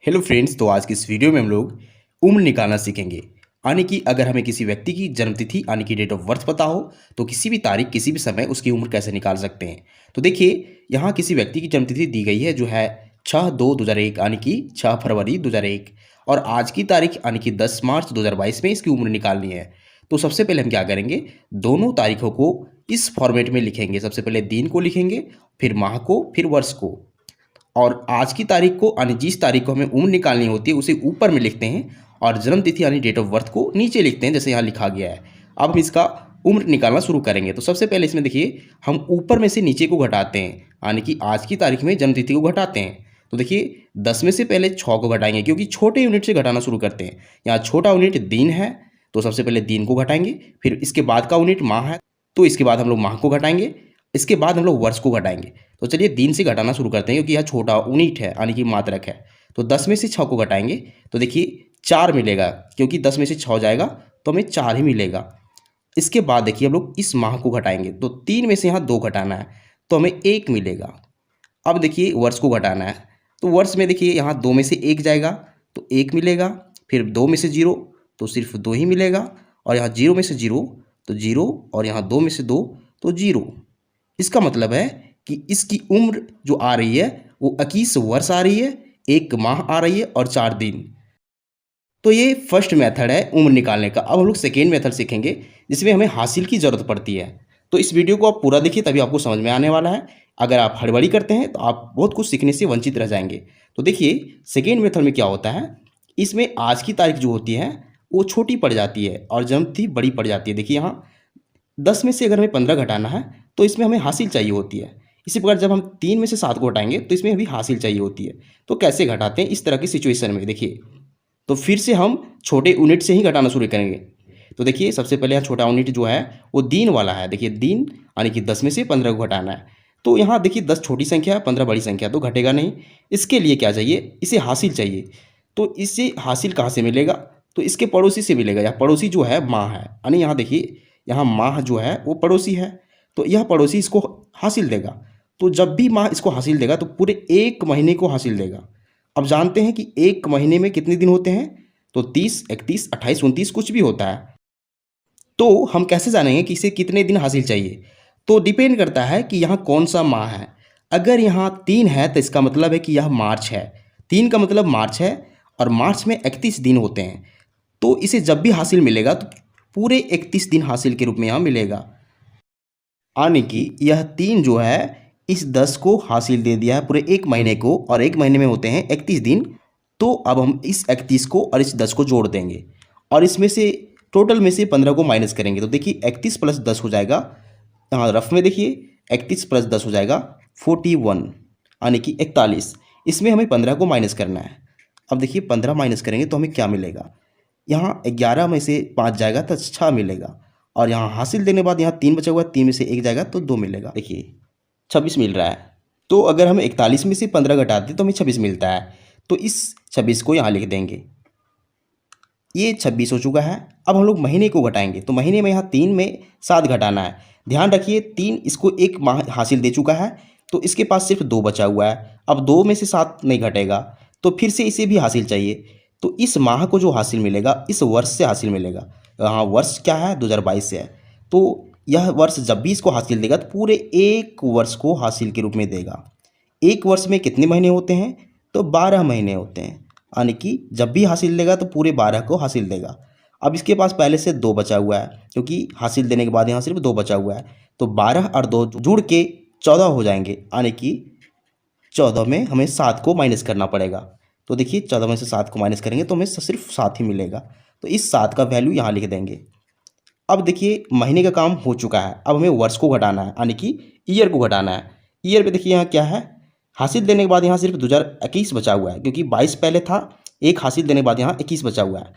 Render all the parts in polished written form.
Hello friends, तो आज की इस वीडियो में हम लोग उम्र निकालना सीखेंगे। यानी कि अगर हमें किसी व्यक्ति की जन्मतिथि यानी कि डेट ऑफ बर्थ पता हो तो किसी भी तारीख किसी भी समय उसकी उम्र कैसे निकाल सकते हैं। तो देखिए, यहाँ किसी व्यक्ति की जन्मतिथि दी गई है जो है 6/2/2001 यानी कि 6 फरवरी 2001 और आज की तारीख यानी कि 10 मार्च 2022 में इसकी उम्र निकालनी है। तो सबसे पहले हम क्या करेंगे, दोनों तारीखों को इस फॉर्मेट में लिखेंगे। सबसे पहले दिन को लिखेंगे, फिर माह को, फिर वर्ष को। और आज की तारीख को यानी जिस तारीख को हमें उम्र निकालनी होती है उसे ऊपर में लिखते हैं और जन्म तिथि यानी डेट ऑफ बर्थ को नीचे लिखते हैं, जैसे यहाँ लिखा गया है। अब हम इसका उम्र निकालना शुरू करेंगे। तो सबसे पहले इसमें देखिए, हम ऊपर में से नीचे को घटाते हैं, यानी कि आज की तारीख में जन्म तिथि को घटाते हैं। तो देखिए, 10 में से पहले 6 को घटाएंगे क्योंकि छोटे यूनिट से घटाना शुरू करते हैं। यहाँ छोटा यूनिट दिन है, तो सबसे पहले दिन को घटाएंगे, फिर इसके बाद का यूनिट माह है, तो इसके बाद हम लोग माह को घटाएंगे, इसके बाद हम लोग वर्ष को घटाएंगे। तो चलिए दिन से घटाना शुरू करते हैं क्योंकि यह छोटा यूनिट है यानी कि मात्रक है। तो 10 में से 6 को घटाएंगे तो देखिए 4 मिलेगा, क्योंकि 10 में से 6 जाएगा तो हमें 4 ही मिलेगा। इसके बाद देखिए हम लोग इस माह को घटाएंगे तो 3 में से यहाँ 2 घटाना है तो हमें 1 मिलेगा। अब देखिए वर्ष को घटाना है, तो वर्ष में देखिए यहाँ 2 में से 1 जाएगा तो 1 मिलेगा, फिर 2 में से 0 तो सिर्फ 2 ही मिलेगा, और यहाँ 0 में से 0 तो 0, और यहाँ 2 में से 2 तो 0। इसका मतलब है कि इसकी उम्र जो आ रही है वो 21 वर्ष आ रही है, 1 माह आ रही है और 4 दिन। तो ये फर्स्ट मेथड है उम्र निकालने का। अब हम लोग सेकेंड मेथड सीखेंगे जिसमें हमें हासिल की ज़रूरत पड़ती है। तो इस वीडियो को आप पूरा देखिए, तभी आपको समझ में आने वाला है। अगर आप हड़बड़ी करते हैं तो आप बहुत कुछ सीखने से वंचित रह जाएंगे। तो देखिए सेकेंड मेथड में क्या होता है, इसमें आज की तारीख जो होती है वो छोटी पड़ जाती है और जन्मतिथि बड़ी पड़ जाती है। देखिए यहाँ 10 में से अगर हमें 15 घटाना है तो इसमें हमें हासिल चाहिए होती है। इसी प्रकार जब हम 3 में से 7 को घटाएंगे तो इसमें भी हासिल चाहिए होती है। तो कैसे घटाते हैं इस तरह की सिचुएशन में, देखिए तो फिर से हम छोटे यूनिट से ही घटाना शुरू करेंगे। तो देखिए सबसे पहले यहाँ छोटा यूनिट जो है वो दिन वाला है। देखिए दिन यानी कि 10 में से 15 को घटाना है। तो यहाँ देखिए 10 छोटी संख्या है, 15 बड़ी संख्या, तो घटेगा नहीं। इसके लिए क्या चाहिए, इसे हासिल चाहिए। तो इससे हासिल कहाँ से मिलेगा, तो इसके पड़ोसी से मिलेगा। यह पड़ोसी जो है माह है, यानी यहाँ देखिए यहाँ माह जो है वो पड़ोसी है, तो यह पड़ोसी इसको हासिल देगा। तो जब भी माह इसको हासिल देगा तो पूरे 1 महीने को हासिल देगा। अब जानते हैं कि 1 महीने में कितने दिन होते हैं, तो 30, 31, 28, 29 कुछ भी होता है। तो हम कैसे जानेंगे कि इसे कितने दिन हासिल चाहिए, तो डिपेंड करता है कि यहाँ कौन सा माह है। अगर यहाँ 3 है तो इसका मतलब है कि यह मार्च है। 3 का मतलब मार्च है और मार्च में 31 दिन होते हैं। तो इसे जब भी हासिल मिलेगा तो पूरे 31 दिन हासिल के रूप में यहाँ मिलेगा। यानी कि यह 3 जो है इस 10 को हासिल दे दिया है पूरे 1 महीने को, और 1 महीने में होते हैं 31 दिन। तो अब हम इस 31 को और इस 10 को जोड़ देंगे और इसमें से टोटल में से 15 को माइनस करेंगे। तो देखिए 31 प्लस 10 हो जाएगा, यहाँ रफ में देखिए 31 प्लस 10 हो जाएगा 41, यानी कि 41। इसमें हमें 15 को माइनस करना है। अब देखिए 15 माइनस करेंगे तो हमें क्या मिलेगा, यहाँ 11 में से 5 जाएगा तो 6 मिलेगा, और यहाँ हासिल देने के बाद यहाँ 3 बचा हुआ है, 3 में से 1 जाएगा तो 2 मिलेगा। देखिए 26 मिल रहा है। तो अगर हम 41 में से 15 घटाते हैं तो हमें 26 मिलता है। तो इस 26 को यहाँ लिख देंगे, ये 26 हो चुका है। अब हम लोग महीने को घटाएंगे, तो महीने में यहाँ 3 में 7 घटाना है। ध्यान रखिए 3 इसको 1 माह हासिल दे चुका है, तो इसके पास सिर्फ 2 बचा हुआ है। अब 2 में से 7 नहीं घटेगा, तो फिर से इसे भी हासिल चाहिए। तो इस माह को जो हासिल मिलेगा इस वर्ष से हासिल मिलेगा। यहाँ वर्ष क्या है, 2022 से है। तो यह वर्ष जब भी इसको हासिल देगा तो पूरे 1 वर्ष को हासिल के रूप में देगा। 1 वर्ष में कितने महीने होते हैं, तो 12 महीने होते हैं, यानी कि जब भी हासिल देगा तो पूरे 12 को हासिल देगा। अब इसके पास पहले से 2 बचा हुआ है, क्योंकि हासिल देने के बाद यहाँ सिर्फ 2 बचा हुआ है। तो 12 और 2 जुड़ के 14 हो जाएंगे, यानी कि 14 में हमें 7 को माइनस करना पड़ेगा। तो देखिए 14 में से 7 को माइनस करेंगे तो हमें सिर्फ 7 ही मिलेगा। तो इस 7 का वैल्यू यहाँ लिख देंगे। अब देखिए महीने का काम हो चुका है, अब हमें वर्ष को घटाना है, यानी कि ईयर को घटाना है। ईयर पे देखिए यहाँ क्या है, हासिल देने के बाद यहाँ सिर्फ 2021 बचा हुआ है, क्योंकि 22 पहले था, 1 हासिल देने के बाद यहाँ 21 बचा हुआ है।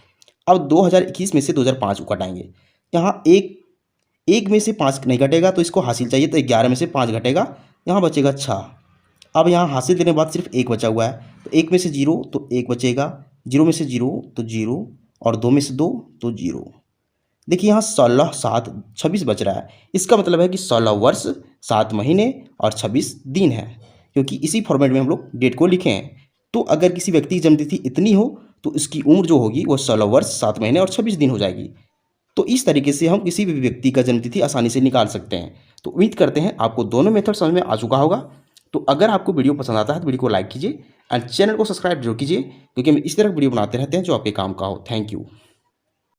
अब 2021 में से 2005 को घटाएंगे। यहाँ एक में से 5 नहीं घटेगा, तो इसको हासिल चाहिए, तो 11 में से 5 घटेगा, यहाँ बचेगा 6। अब यहाँ हासिल देने के बाद सिर्फ 1 बचा हुआ है, तो 1 में से 0 तो 1 बचेगा, 0 में से 0 तो 0, और 2 में से 2 तो 0। देखिए यहाँ 16, 7, 26 बच रहा है। इसका मतलब है कि 16 वर्ष 7 महीने और 26 दिन है, क्योंकि इसी फॉर्मेट में हम लोग डेट को लिखे हैं। तो अगर किसी व्यक्ति की जन्मतिथि इतनी हो तो इसकी उम्र जो होगी वो 16 वर्ष 7 महीने और 26 दिन हो जाएगी। तो इस तरीके से हम किसी भी व्यक्ति का जन्मतिथि आसानी से निकाल सकते हैं। तो उम्मीद करते हैं आपको दोनों मेथड समझ में आ चुका होगा। तो अगर आपको वीडियो पसंद आता है तो वीडियो को लाइक कीजिए एंड चैनल को सब्सक्राइब जरूर कीजिए, क्योंकि हम इस तरह की वीडियो बनाते रहते हैं जो आपके काम का हो। Thank you.